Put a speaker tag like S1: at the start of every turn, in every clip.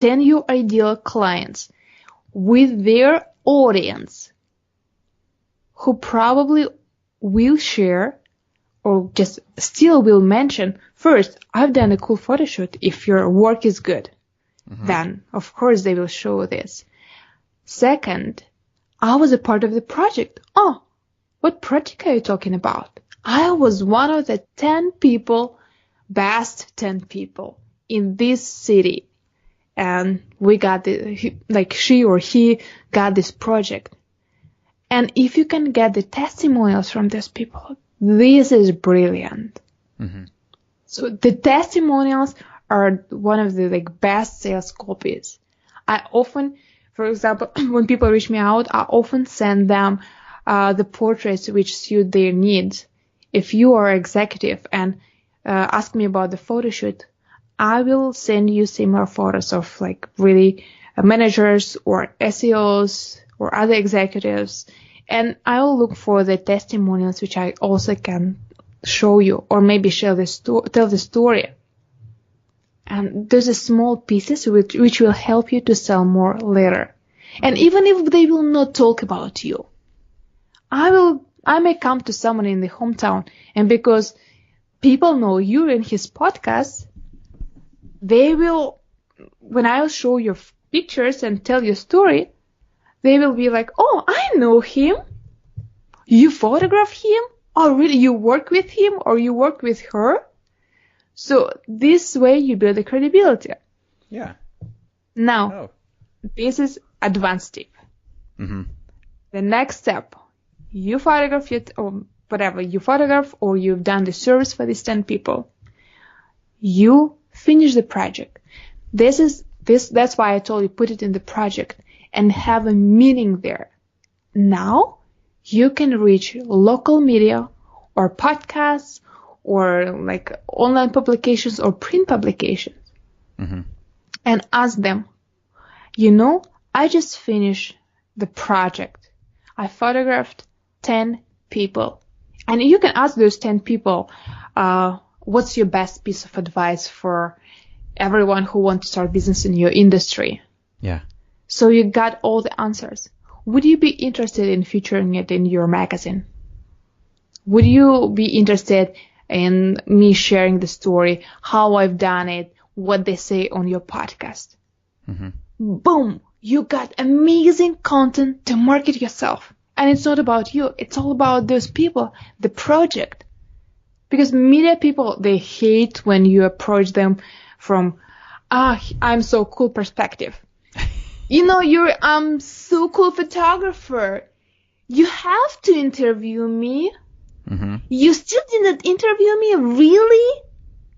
S1: 10 your ideal clients with their audience who probably will share or just still will mention, first, I've done a cool photo shoot. If your work is good, then of course they will show this. Second, I was a part of the project. Oh, what project are you talking about? I was one of the 10 people, best 10 people in this city. And we got she or he got this project. And if you can get the testimonials from these people, this is brilliant. So the testimonials are one of the best sales copies. I often, for example, when people reach me out, I often send them the portraits which suit their needs. If you are executive and ask me about the photo shoot, I will send you similar photos of really managers or SEOs or other executives, and I will look for the testimonials which I also can show you or maybe tell the story. And there's a small pieces which will help you to sell more later. And even if they will not talk about you, I may come to someone in the hometown, and because people know you in his podcast, they will, when I will show your pictures and tell your story, they will be like, oh, I know him. You photograph him? Oh, really? You work with him or you work with her? So this way you build the credibility.
S2: Yeah.
S1: Now, this is advanced tip. The next step, you photograph it or whatever you photograph, or you've done the service for these 10 people. You finish the project. That's why I told you put it in the project and have a meaning there. Now you can reach local media or podcasts or online publications or print publications and ask them, I just finished the project. I photographed 10 people. And you can ask those 10 people, what's your best piece of advice for everyone who wants to start business in your industry?
S2: Yeah.
S1: So you got all the answers. Would you be interested in featuring it in your magazine? Would you be interested in me sharing the story, how I've done it, what they say on your podcast? Boom! You got amazing content to market yourself. And it's not about you. It's all about those people, the project. Because media people, they hate when you approach them from, I'm so cool perspective. I'm so cool photographer. You have to interview me. You still didn't interview me? Really?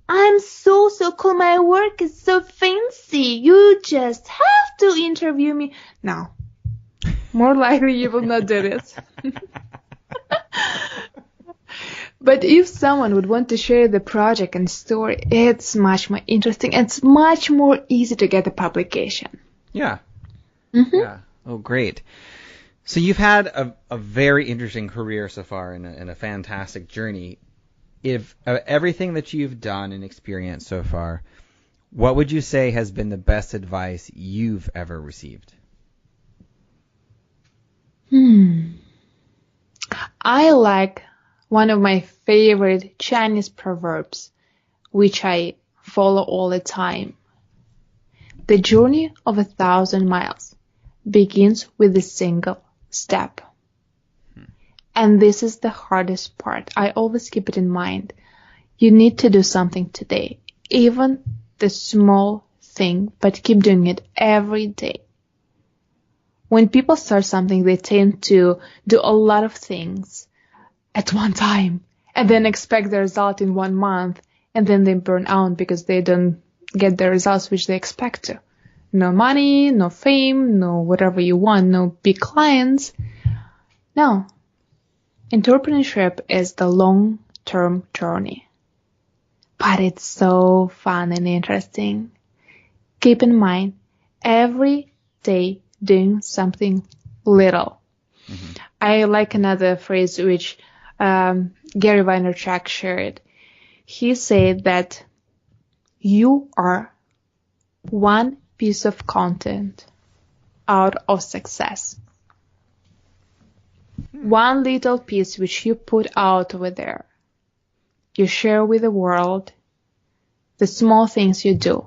S1: I'm so cool. My work is so fancy. You just have to interview me. No. More likely you will not do this. But if someone would want to share the project and story, it's much more interesting. It's much more easy to get a publication.
S2: Yeah. Yeah. Oh, great. So you've had a very interesting career so far and a fantastic journey. If everything that you've done and experienced so far, what would you say has been the best advice you've ever received?
S1: I like one of my favorite Chinese proverbs, which I follow all the time. The journey of 1,000 miles begins with a single step. And this is the hardest part. I always keep it in mind. You need to do something today, even the small thing, but keep doing it every day. When people start something, they tend to do a lot of things at one time and then expect the result in 1 month, and then they burn out because they don't get the results which they expect to. No money, no fame, no whatever you want, no big clients. No. Entrepreneurship is the long-term journey. But it's so fun and interesting. Keep in mind, every day doing something little. I like another phrase which Gary Vaynerchuk shared. He said that you are 1 piece of content out of success. One little piece which you put out over there, you share with the world, the small things you do,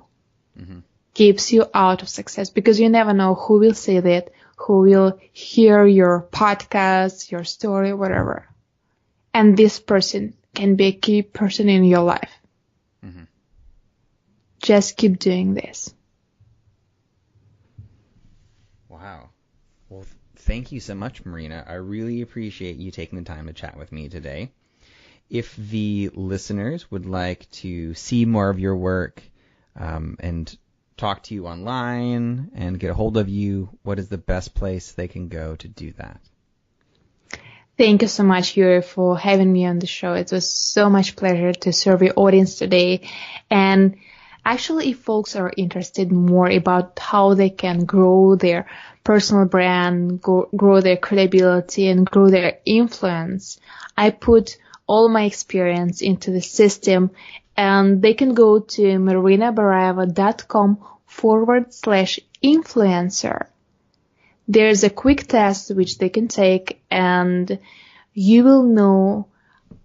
S1: keeps you out of success, because you never know who will see that, who will hear your podcast, your story, whatever. And this person can be a key person in your life. Just keep doing this.
S2: Wow. Well, thank you so much, Marina. I really appreciate you taking the time to chat with me today. If the listeners would like to see more of your work and talk to you online and get a hold of you, what is the best place they can go to do that?
S1: Thank you so much, Yuri, for having me on the show. It was so much pleasure to serve your audience today. And actually, if folks are interested more about how they can grow their personal brand, grow their credibility, and grow their influence, I put all my experience into the system, and they can go to marinabarayeva.com/influencer. There's a quick test which they can take, and you will know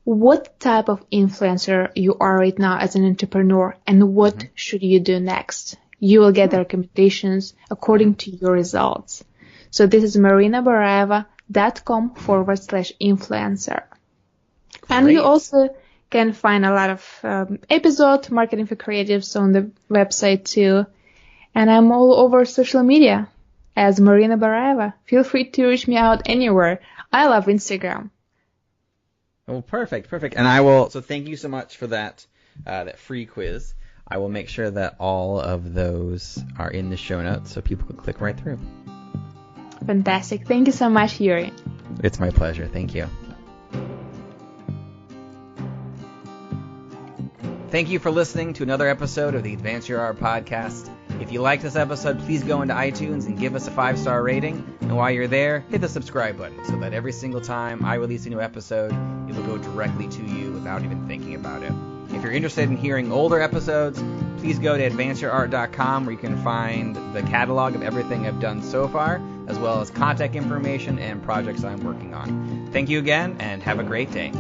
S1: what type of influencer you are right now as an entrepreneur and what should you do next. You will get the recommendations according to your results. So this is marinabarayeva.com/influencer. And you also can find a lot of episodes, Marketing for Creatives, on the website too. And I'm all over social media as Marina Barayeva. Feel free to reach me out anywhere. I love Instagram.
S2: Oh, perfect. And I will. So thank you so much for that free quiz. I will make sure that all of those are in the show notes so people can click right through.
S1: Fantastic. Thank you so much, Yuri.
S2: It's my pleasure. Thank you. Thank you for listening to another episode of the Advance Your Art podcast. If you like this episode, please go into iTunes and give us a 5-star rating. And while you're there, hit the subscribe button so that every single time I release a new episode, it will go directly to you without even thinking about it. If you're interested in hearing older episodes, please go to advanceyourart.com where you can find the catalog of everything I've done so far, as well as contact information and projects I'm working on. Thank you again, and have a great day.